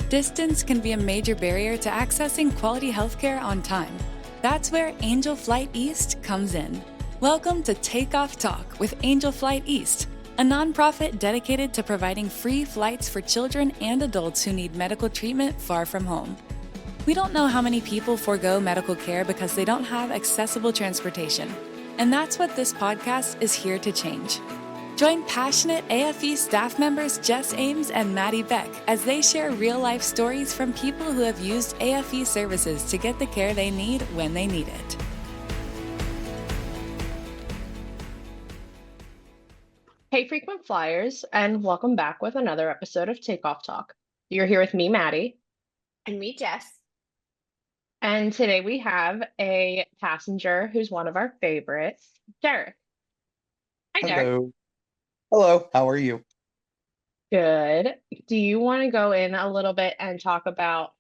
Distance can be a major barrier to accessing quality healthcare on time. That's where Angel Flight East comes in. Welcome to Takeoff Talk with Angel Flight East, a nonprofit dedicated to providing free flights for children and adults who need medical treatment far from home. We don't know how many people forego medical care because they don't have accessible transportation, and that's what this podcast is here to change. Join passionate AFE staff members Jess, Ames, and Maddy, Beck as they share real-life stories from people who have used AFE services to get the care they need when they need it. Hey, frequent flyers, and welcome back with another episode of Takeoff Talk. You're here with me, Maddy. And me, Jess. And today we have a passenger who's one of our favorites, Derek. Hi, Derek. Hello. Hello, how are you? Good. Do you want to go in a little bit and talk about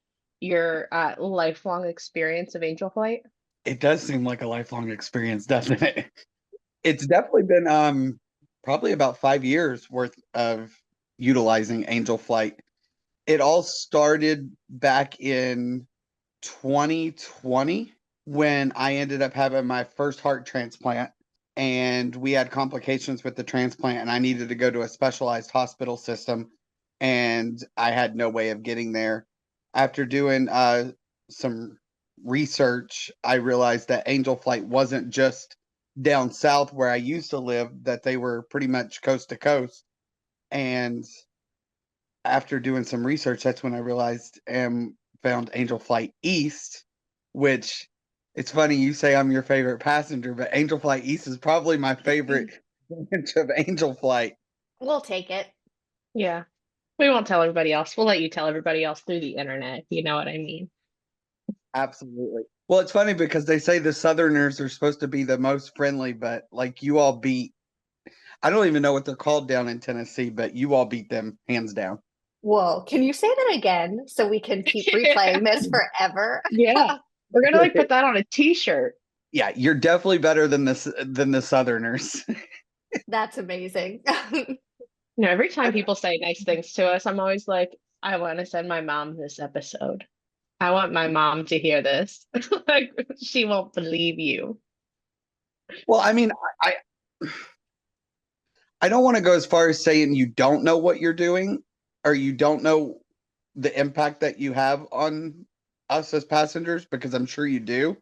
your lifelong experience of Angel Flight? It does seem like a lifelong experience, doesn't it? It's definitely been probably about 5 years worth of utilizing Angel Flight. It all started back in 2020 when I ended up having my first heart transplant. And we had complications with the transplant, and I needed to go to a specialized hospital system, and I had no way of getting there. After doing some research, I realized that Angel Flight wasn't just down south where I used to live, that they were pretty much coast to coast. And after doing some research, that's when I realized and found Angel Flight East, which... It's funny you say I'm your favorite passenger, but Angel Flight East is probably my favorite branch of Angel Flight. We'll take it. Yeah. We won't tell everybody else. We'll let you tell everybody else through the internet, if you know what I mean. Absolutely. Well, it's funny because they say the Southerners are supposed to be the most friendly, but like you all beat, I don't even know what they're called down in Tennessee, but you all beat them hands down. Whoa, can you say that again so we can keep replaying this forever? Yeah. We're gonna put that on a t-shirt. Yeah, you're definitely better than the Southerners. That's amazing. Every time people say nice things to us, I'm always like, I want to send my mom this episode. I want my mom to hear this. Like, she won't believe you. Well, I mean, I don't want to go as far as saying you don't know what you're doing or you don't know the impact that you have on us as passengers, because I'm sure you do,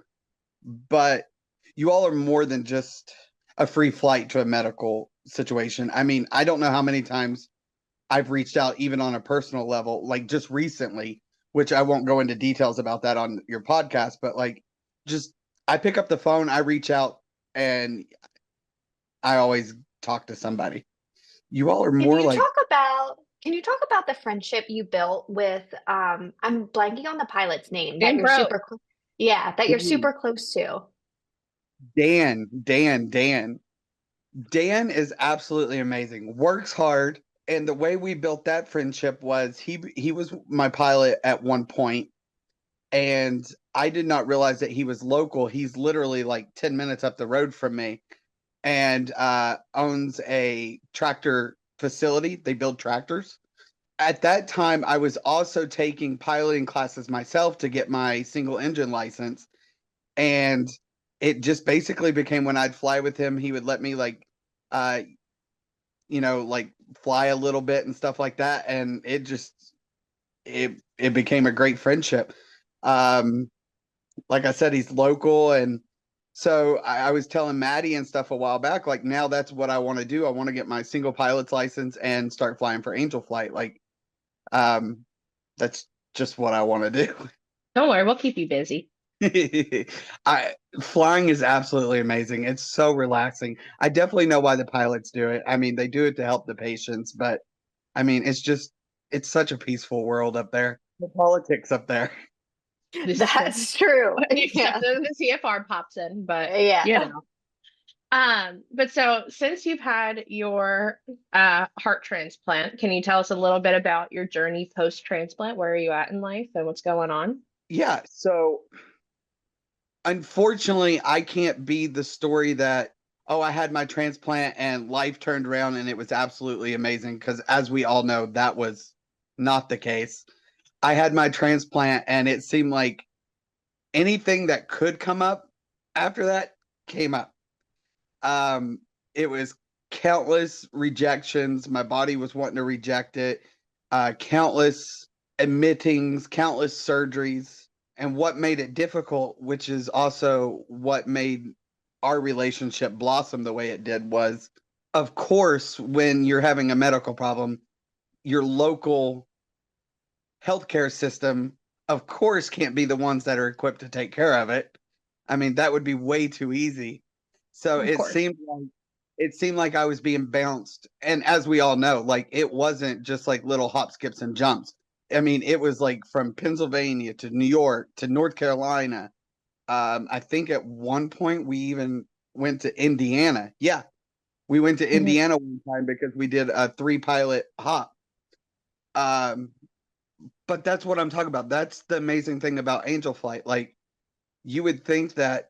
but you all are more than just a free flight to a medical situation. I mean, I don't know how many times I've reached out, even on a personal level, like just recently, which I won't go into details about that on your podcast, but like just I pick up the phone, I reach out, and I always talk to somebody. You all are more like... Can you talk about the friendship you built with I'm blanking on the pilot's name Dan that you're super close to. Dan is absolutely amazing. Works hard, and the way we built that friendship was he was my pilot at one point, and I did not realize that he was local. He's literally like 10 minutes up the road from me, and owns a tractor facility. They build tractors. At that time, I was also taking piloting classes myself to get my single engine license. And it just basically became when I'd fly with him, he would let me like fly a little bit and stuff like that. And it became a great friendship. Like I said, he's local, and so I was telling Maddy and stuff a while back, like, now that's what I want to do. I want to get my single pilot's license and start flying for Angel Flight. Like, that's just what I want to do. Don't worry, we'll keep you busy. Flying is absolutely amazing. It's so relaxing. I definitely know why the pilots do it. I mean, they do it to help the patients, but I mean, it's such a peaceful world up there. The politics up there. That's true. Except the CFR pops in, but yeah. But so since you've had your heart transplant, can you tell us a little bit about your journey post-transplant? Where are you at in life and what's going on? Yeah, so unfortunately, I can't be the story that, oh, I had my transplant and life turned around and it was absolutely amazing, because as we all know, that was not the case. I had my transplant, and it seemed like anything that could come up after that came up. It was countless rejections. My body was wanting to reject it. Countless admittings, countless surgeries. And what made it difficult, which is also what made our relationship blossom the way it did, was, of course, when you're having a medical problem, your local healthcare system, of course, can't be the ones that are equipped to take care of it. I mean, that would be way too easy. So Of course. it seemed like I was being bounced. And as we all know, like, it wasn't just like little hop, skips, and jumps. I mean, it was like from Pennsylvania to New York to North Carolina. I think at one point we even went to Indiana. Yeah, we went to Indiana one time because we did a 3-pilot hop. But that's what I'm talking about. That's the amazing thing about Angel Flight. Like, you would think that,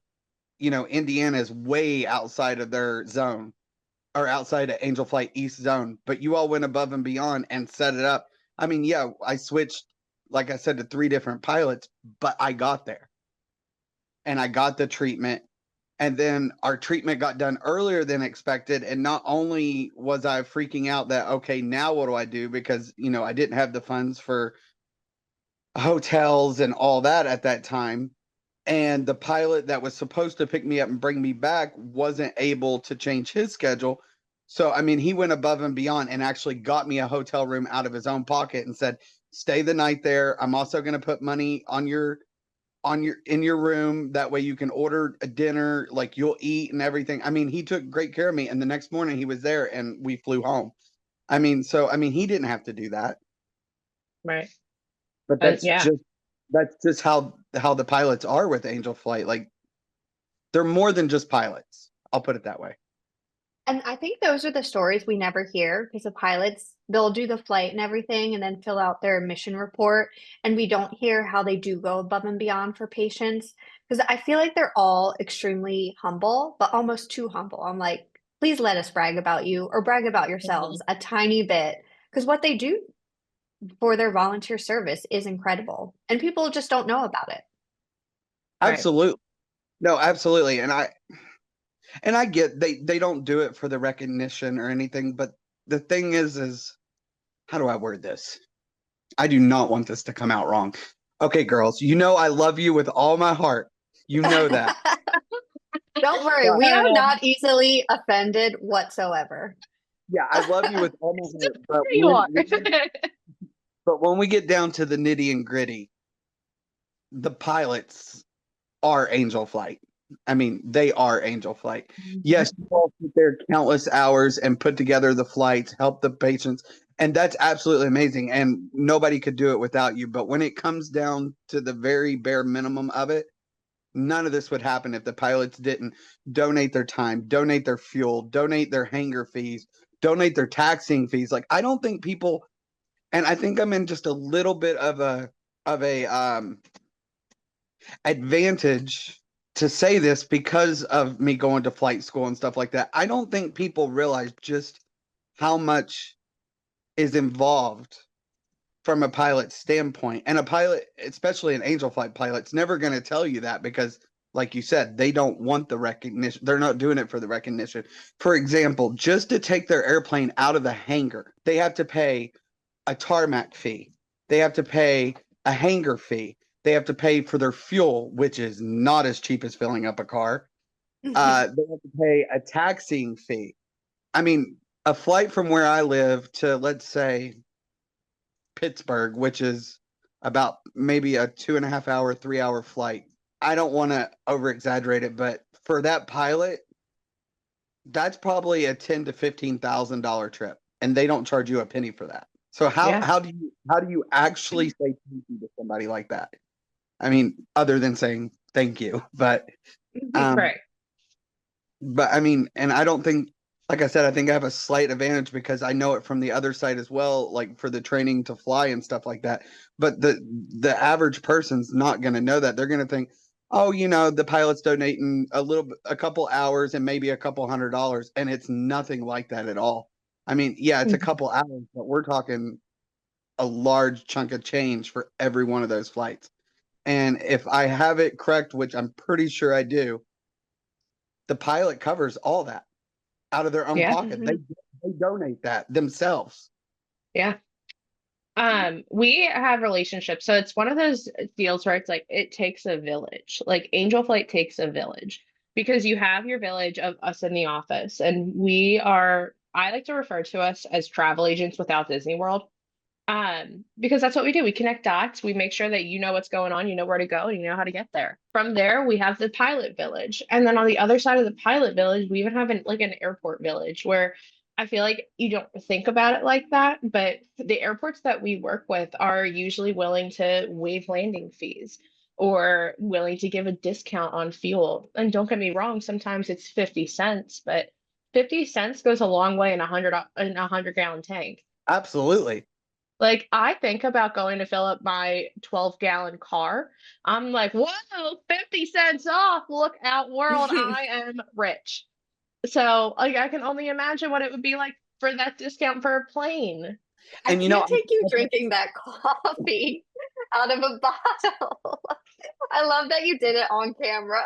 Indiana is way outside of their zone, or outside of Angel Flight East zone, but you all went above and beyond and set it up. I mean, yeah, I switched, like I said, to 3 different pilots, but I got there and I got the treatment. And then our treatment got done earlier than expected. And not only was I freaking out that, okay, now what do I do? Because, I didn't have the funds for hotels and all that at that time. And the pilot that was supposed to pick me up and bring me back wasn't able to change his schedule. So, I mean, he went above and beyond and actually got me a hotel room out of his own pocket and said, stay the night there. I'm also going to put money in your room. That way you can order a dinner, like, you'll eat and everything. I mean, he took great care of me. And the next morning he was there and we flew home. I mean, he didn't have to do that. Right. But that's just how the pilots are with Angel Flight. Like, they're more than just pilots. I'll put it that way. And I think those are the stories we never hear because the pilots, they'll do the flight and everything and then fill out their mission report. And we don't hear how they do go above and beyond for patients because I feel like they're all extremely humble, but almost too humble. I'm like, please let us brag about you or brag about yourselves a tiny bit because what they do for their volunteer service is incredible. And people just don't know about it. Right. Absolutely. No, absolutely. And I get they don't do it for the recognition or anything, but the thing is how do I word this? I do not want this to come out wrong. Okay, girls, I love you with all my heart. You know that. Don't worry, we are not easily offended whatsoever. Yeah, I love you with all my heart. But You are. but when we get down to the nitty and gritty, the pilots are Angel Flight. I mean, they are Angel Flight. Yes, you all sit there countless hours and put together the flights, help the patients, and that's absolutely amazing. And nobody could do it without you. But when it comes down to the very bare minimum of it, none of this would happen if the pilots didn't donate their time, donate their fuel, donate their hangar fees, donate their taxiing fees. Like, I don't think people, and I think I'm in just a little bit of a advantage to say this because of me going to flight school and stuff like that. I don't think people realize just how much is involved from a pilot standpoint. And a pilot, especially an Angel Flight pilot's never going to tell you that because, like you said, they don't want the recognition. They're not doing it for the recognition. For example, just to take their airplane out of the hangar, they have to pay a tarmac fee. They have to pay a hangar fee. They have to pay for their fuel, which is not as cheap as filling up a car. They have to pay a taxiing fee. I mean, a flight from where I live to, let's say, Pittsburgh, which is about maybe a 2.5 hour, 3 hour flight. I don't want to over exaggerate it, but for that pilot, that's probably a $10,000 to $15,000 trip, and they don't charge you a penny for that. So how do you actually say thank you to somebody like that? I mean, other than saying thank you, but Right. But I mean, and I don't think, like I said, I think I have a slight advantage because I know it from the other side as well, like for the training to fly and stuff like that. But the average person's not going to know that. They're going to think, oh, the pilot's donating a couple hours and maybe a couple $100, and it's nothing like that at all. I mean, yeah, it's a couple hours, but we're talking a large chunk of change for every one of those flights. And if I have it correct, which I'm pretty sure I do, the pilot covers all that out of their own Yeah. pocket. They donate that themselves. Yeah. We have relationships. So it's one of those deals where it's like it takes a village. Like Angel Flight takes a village because you have your village of us in the office, and I like to refer to us as travel agents without Disney World. Because that's what we do. We connect dots. We make sure that you know what's going on, you know where to go, and you know how to get there. From there, we have the pilot village. And then on the other side of the pilot village, we even have an airport village where I feel like you don't think about it like that, but the airports that we work with are usually willing to waive landing fees or willing to give a discount on fuel. And don't get me wrong, sometimes it's 50 cents, but 50 cents goes a long way in a 100-gallon tank. Absolutely. Like, I think about going to fill up my 12-gallon car. I'm like, whoa, 50 cents off. Look out, world. I am rich. So, like, I can only imagine what it would be like for that discount for a plane. I And can't take you drinking that coffee out of a bottle. I love that you did it on camera.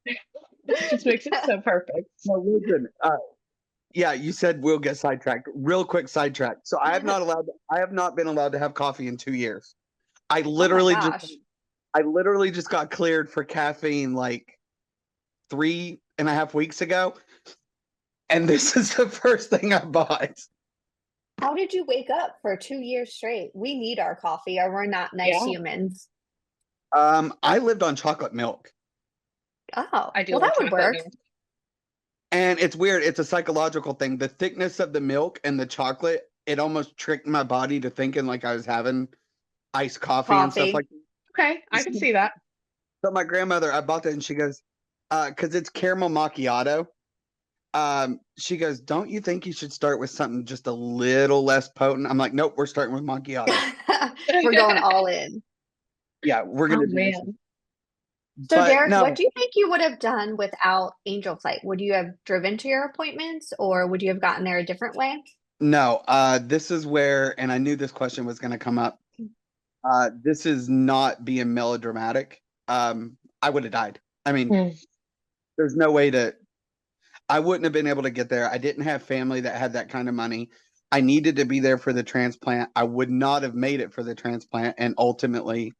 It just makes it so perfect. no, listen, yeah, you said we'll get sidetracked. Real quick sidetrack. So I have not been allowed to have coffee in 2 years. I Oh my literally gosh. just got cleared for caffeine like 3.5 weeks ago. And this is the first thing I bought. How did you wake up for 2 years straight? We need our coffee or we're not nice Yeah. humans. I lived on chocolate milk. Oh, I do well, love that would chocolate work. milk. And it's weird. It's a psychological thing. The thickness of the milk and the chocolate, it almost tricked my body to thinking like I was having iced coffee and stuff Coffee. like that. Okay, I can see that. So my grandmother, I bought that and she goes, because it's caramel macchiato. She goes, don't you think you should start with something just a little less potent? I'm like, nope, we're starting with macchiato. We're going all in. Yeah, we're Oh, gonna do this. man. So, But Derek, no, what do you think you would have done without Angel Flight? Would you have driven to your appointments or would you have gotten there a different way? no, this is where, and I knew this question was gonna come up. This is not being melodramatic. I would have died. I mean, Hmm. there's no way I wouldn't have been able to get there. I didn't have family that had that kind of money. I needed to be there for the transplant. I would not have made it for the transplant. And ultimately,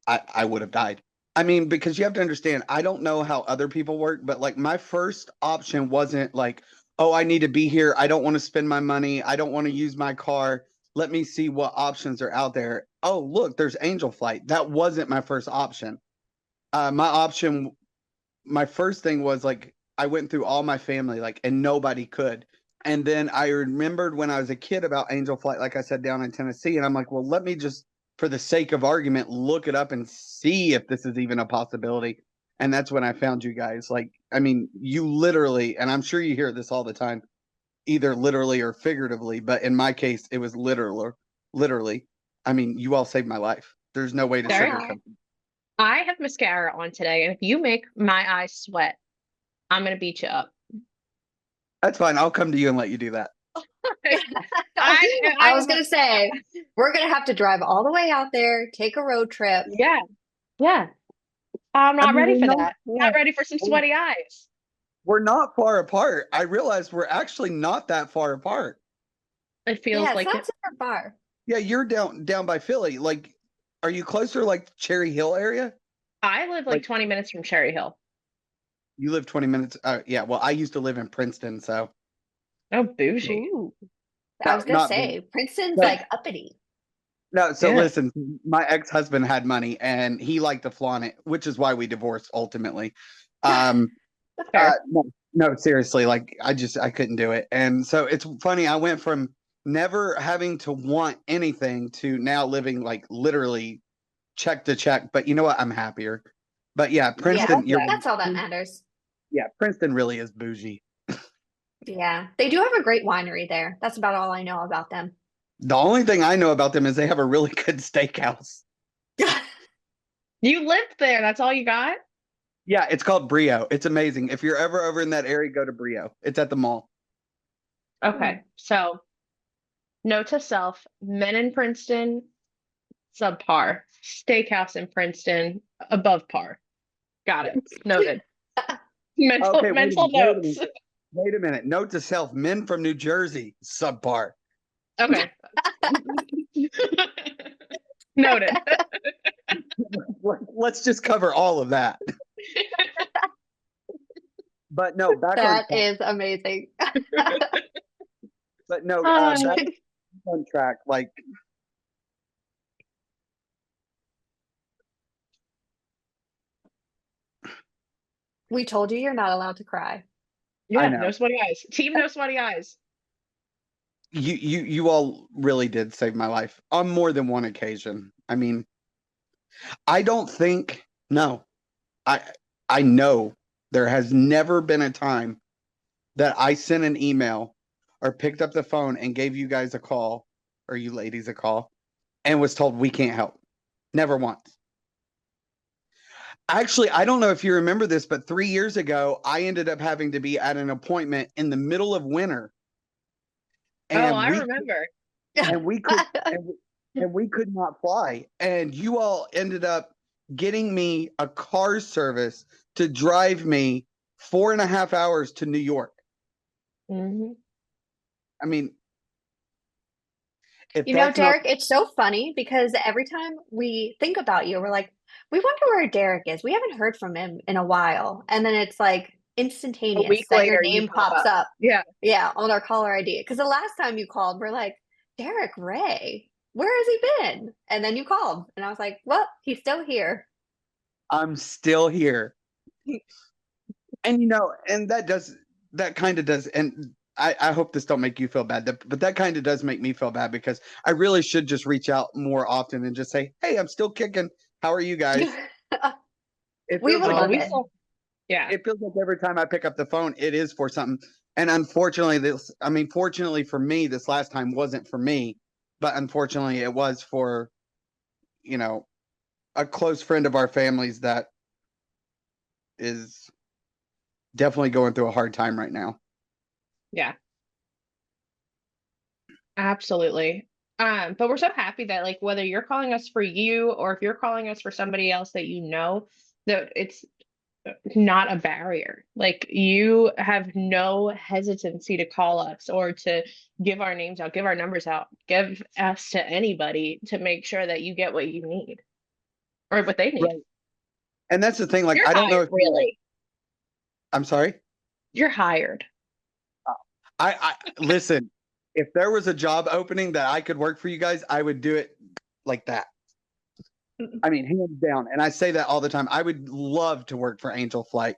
I would have died. I mean, because you have to understand, I don't know how other people work, but like my first option wasn't like, oh, I need to be here. I don't want to spend my money. I don't want to use my car. Let me see what options are out there. Oh, look, there's Angel Flight. That wasn't my first option. My first thing was like, I went through all my family, like, and nobody could. And then I remembered when I was a kid about Angel Flight, like I said, down in Tennessee. And I'm like, well, let me just, for the sake of argument, look it up and see if this is even a possibility. And that's when I found you guys. Like, I mean, you literally, and I'm sure you hear this all the time, either literally or figuratively, but in my case, it was literally. I mean, you all saved my life. There's no way to Derek, sugarcoat it. I have mascara on today, and if you make my eyes sweat, I'm going to beat you up. That's fine. I'll come to you and let you do that. I was going to say, we're going to have to drive all the way out there, take a road trip. Yeah. Yeah. I'm not ready for that. Yeah. Not ready for some sweaty eyes. We're not far apart. I realized we're actually not that far apart. It feels Yeah, it's like not it. super far. Yeah, you're down by Philly. Like, are you closer like Cherry Hill area? I live like 20 minutes from Cherry Hill. You live 20 minutes. Yeah, well, I used to live in Princeton, so. Oh, bougie. Ooh. I was going to say, Princeton's No. like uppity. No, so Yeah. listen, my ex-husband had money and he liked to flaunt it, which is why we divorced ultimately. Fair. No, seriously, like I couldn't do it. And so it's funny, I went from never having to want anything to now living like literally check to check. But you know what? I'm happier. But yeah, Princeton, Yeah, that's all that matters. yeah, Princeton really is bougie. Yeah, they do have a great winery there. That's about all I know about them. The only thing I know about them is they have a really good steakhouse. You lived there. That's all you got? Yeah, it's called Brio. It's amazing. If you're ever over in that area, go to Brio. It's at the mall. Okay. So Note to self, men in Princeton, subpar. Steakhouse in Princeton, above par. Got it. Noted. Mental Okay, mental wait a notes. minute. Wait a minute. Note to self: men from New Jersey, subpar. Okay. Noted. Let's just cover all of that. But no, back on That track. is amazing. But no, Um, back on track. Like, We told you you're not allowed to cry. yeah, know. no sweaty eyes. Team no sweaty eyes. you all really did save my life on more than one occasion. I mean, I don't think no. I I know there has never been a time that I sent an email or picked up the phone and gave you guys a call or you ladies a call and was told we can't help. Never once. Actually, I don't know if you remember this, but 3 years ago, I ended up having to be at an appointment in the middle of winter, Oh, and I we remember. and we could and we could not fly, and you all ended up getting me a car service to drive me 4.5 hours to New York. Hmm. I mean, if You know, that's not Derek, it's so funny because every time we think about you, we're like, we wonder where Derek is. We haven't heard from him in a while. And then it's like A instantaneous week that your later, you name pop pops up. up. Yeah. Yeah, on our caller ID. Because the last time you called, we're like, Derek Ray, where has he been? And then you called. And I was like, well, he's still here. I'm still here. And and that kind of does, and I hope this don't make you feel bad, but that kind of does make me feel bad because I really should just reach out more often and just say, hey, I'm still kicking. How are you guys? It We feels would like Oh, love we it. still. Yeah. it feels like every time I pick up the phone, it is for something. And unfortunately, fortunately for me, this last time wasn't for me, but unfortunately, it was for, you know, a close friend of our family's that is definitely going through a hard time right now. Yeah. Absolutely. But we're so happy that like whether you're calling us for you or if you're calling us for somebody else that you know, that it's not a barrier. Like you have no hesitancy to call us or to give our names out, give our numbers out, give us to anybody to make sure that you get what you need or what they need. Right. And that's the thing. Like, You're I don't know hired, if really. I'm sorry. You're hired. I listen. If there was a job opening that I could work for you guys, I would do it like that. I mean, hands down. And I say that all the time. I would love to work for Angel Flight,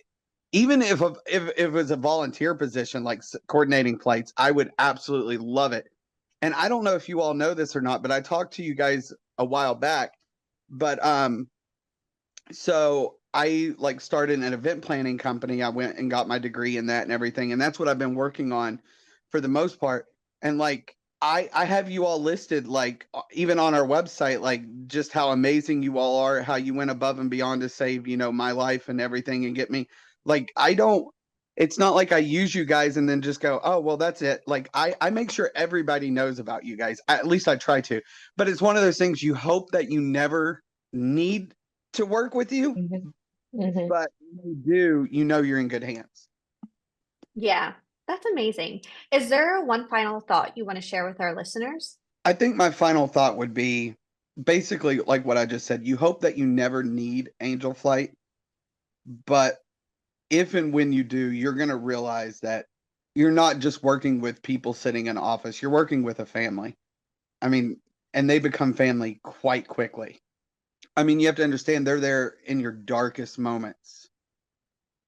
even if it was a volunteer position like coordinating flights. I would absolutely love it. And I don't know if you all know this or not, but I talked to you guys a while back. But so I like started an event planning company. I went and got my degree in that and everything, and that's what I've been working on for the most part. And like I have you all listed like even on our website, like just how amazing you all are, how you went above and beyond to save, my life and everything and get me. Like I don't it's not like I use you guys and then just go, oh well that's it. Like I make sure everybody knows about you guys. At least I try to. But it's one of those things you hope that you never need to work with you, Mhm. Mhm. but when you do, you're in good hands. Yeah, that's amazing. Is there one final thought you want to share with our listeners? I think my final thought would be basically like what I just said. You hope that you never need Angel Flight, but if and when you do, you're going to realize that you're not just working with people sitting in office, you're working with a family. I mean, and they become family quite quickly. I mean, you have to understand they're there in your darkest moments.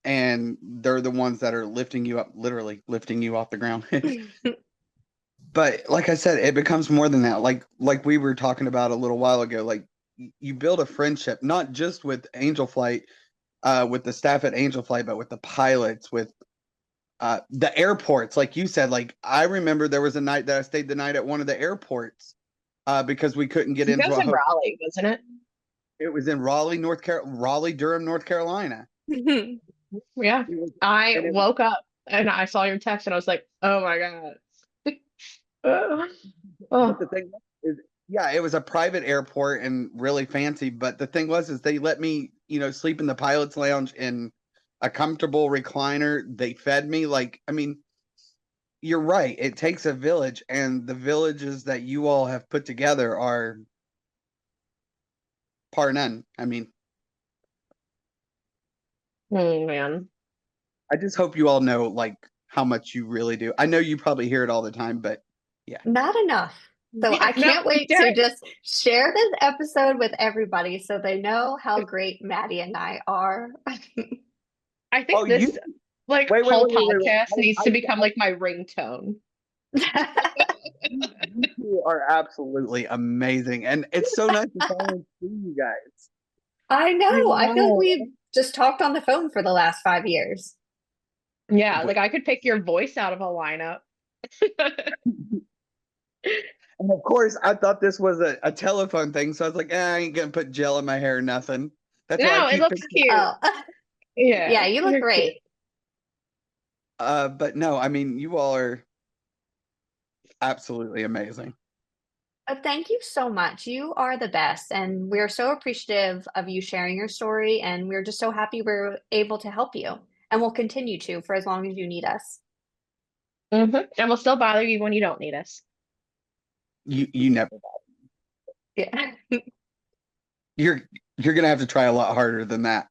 And they're the ones that are lifting you up, literally lifting you off the ground. But like I said, it becomes more than that. Like we were talking about a little while ago, like you build a friendship, not just with Angel Flight, with the staff at Angel Flight, but with the pilots, with the airports. Like you said, like I remember there was a night that I stayed the night at one of the airports because we couldn't get That into was a in hotel. Raleigh, wasn't it? It was in Raleigh, Durham, North Carolina. Yeah. It was, I and it woke up and I saw your text and I was like, oh my God. Oh, But the thing is, yeah, it was a private airport and really fancy. But the thing was, is they let me, sleep in the pilot's lounge in a comfortable recliner. They fed me I mean, you're right. It takes a village, and the villages that you all have put together are par none. I mean, man. I just hope you all know how much you really do. I know you probably hear it all the time, but yeah. Not enough. So Yeah, I no, can't wait to Derek, just share this episode with everybody so they know how great Maddie and I are. I Oh, think you this wait, wait, whole wait, wait, wait, wait. podcast needs to become like my ringtone. You two are absolutely amazing, and it's so nice to finally see you guys. I I know. I feel like know. we've just talked on the phone for the last 5 years. Yeah, But, like I could pick your voice out of a lineup. and of course, I thought this was a telephone thing, so I was like, I ain't gonna put gel in my hair or nothing. That's why I No, it keep looks thinking. cute. Oh, Yeah, yeah, you look you're cute. great. But no, I mean, you all are absolutely amazing. Thank you so much. You are the best, and we're so appreciative of you sharing your story, and we're just so happy we're able to help you, and we'll continue to for as long as you need us. And we'll still bother you when you don't need us. You never. Yeah. You're you're gonna have to try a lot harder than that.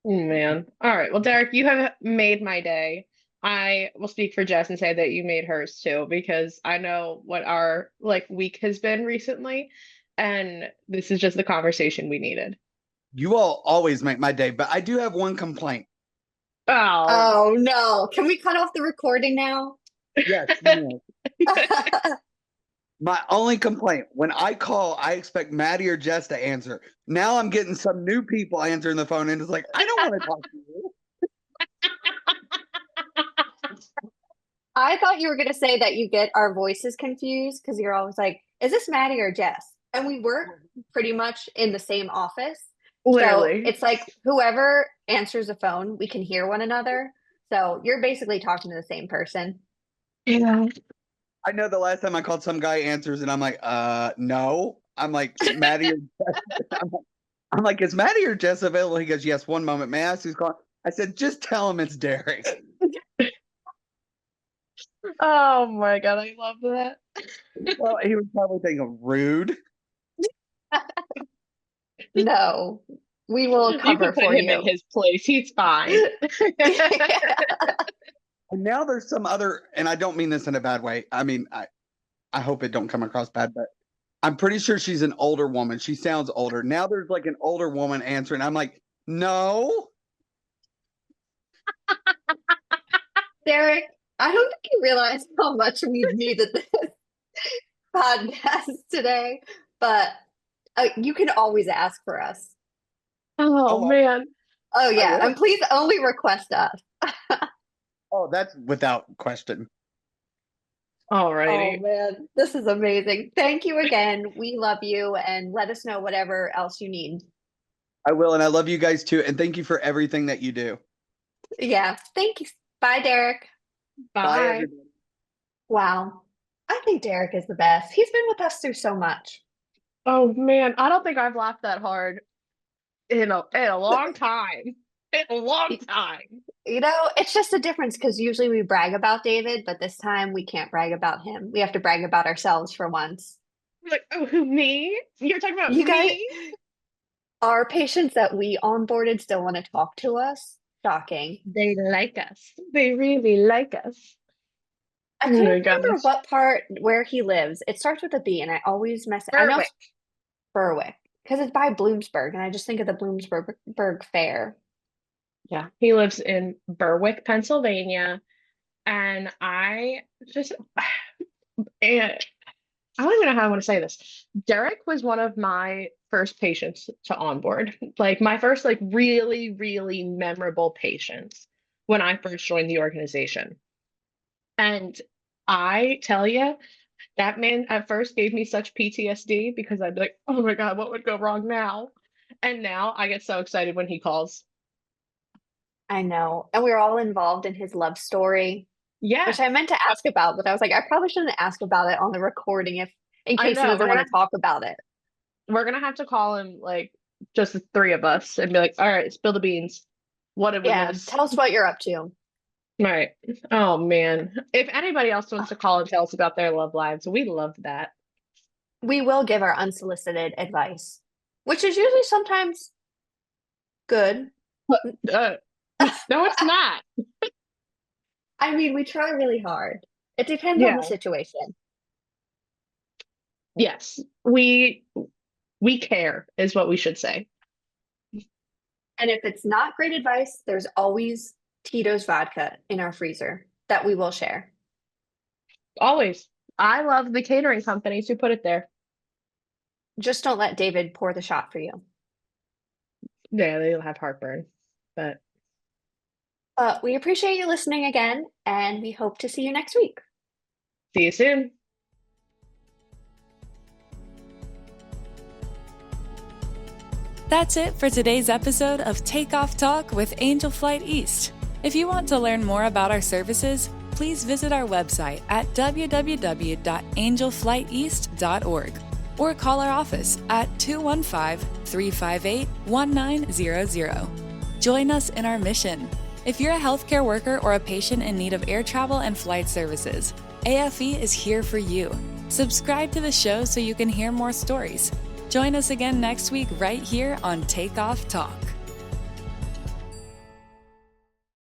Man. All right. Well, Derek, you have made my day. I will speak for Jess and say that you made hers too, because I know what our week has been recently, and this is just the conversation we needed. You all always make my day, but I do have one complaint. Oh. Oh no. Can we cut off the recording now? Yes, you know. My only complaint, when I call, I expect Maddy or Jess to answer. Now I'm getting some new people answering the phone, and it's like, I don't want to talk to you. I thought you were going to say that you get our voices confused because you're always like, is this Maddie or Jess? And we work pretty much in the same office. So Literally. it's like whoever answers the phone, we can hear one another. So you're basically talking to the same person. Yeah. I know the last time I called, some guy answers, and I'm like, no. I'm like, Maddy or Jess. I'm like, is Maddy or Jess available? He goes, yes, one moment. May I ask who's calling? I said, just tell him it's Derek. Oh my God, I love that. Well, he was probably thinking rude. No, we will You can cover put for him in you. his place. He's fine. And now there's some other, and I don't mean this in a bad way. I mean, I hope it don't come across bad, but I'm pretty sure she's an older woman. She sounds older. Now there's an older woman answering. I'm like, no. Derek, I don't think you realize how much we needed this podcast today, but you can always ask for us. Oh Oh, man. Oh, I yeah. will. And please only request us. Oh, that's without question. Oh, Alrighty. man. This is amazing. Thank you again. We love you and let us know whatever else you need. I will, and I love you guys too. And thank you for everything that you do. Yeah. Thank you. Bye, Derek. Bye, Bye. everybody. Wow. I think Derek is the best. He's been with us through so much. Oh man, I don't think I've laughed that hard in a long time. In a long time. You know, it's just a difference because usually we brag about David, but this time we can't brag about him. We have to brag about ourselves for once. Like, oh, who, me? You're talking about You guys, me? our patients that we onboarded still want to talk to us. Shocking. They like us. They really like us. I Oh my couldn't remember gosh. what part where he lives. It starts with a B, and I always mess it. I know Berwick. it's Berwick because it's by Bloomsburg, and I just think of the Bloomsburg Fair. Yeah, he lives in Berwick, Pennsylvania, and I just and I don't even know how I want to say this. Derek was one of my first patients to onboard. Like my first really, really memorable patients when I first joined the organization. And I tell you, that man at first gave me such PTSD because I'd be like, oh my God, what would go wrong now? And now I get so excited when he calls. I know. And we were all involved in his love story, Yeah, which I meant to ask about, but I was like, I probably shouldn't ask about it on the recording in I case he know. doesn't want to talk about it. We're gonna have to call him like just the three of us and be like, all right, spill the beans. What did we Yeah, miss? tell us what you're up to. Right. Oh man. If anybody else wants to call and tell us about their love lives, we love that. We will give our unsolicited advice, which is usually sometimes good. Uh, no, it's not. I mean, we try really hard. It depends on Yeah. the situation. Yes. We care is what we should say. And if it's not great advice, there's always Tito's vodka in our freezer that we will share. Always. I love the catering companies who put it there. Just don't let David pour the shot for you. Yeah, they'll have heartburn. But We appreciate you listening again, and we hope to see you next week. see you soon. That's it for today's episode of Takeoff Talk with Angel Flight East. If you want to learn more about our services, please visit our website at www.angelflighteast.org or call our office at 215-358-1900. Join us in our mission. If you're a healthcare worker or a patient in need of air travel and flight services, AFE is here for you. Subscribe to the show so you can hear more stories. Join us again next week right here on Takeoff Talk.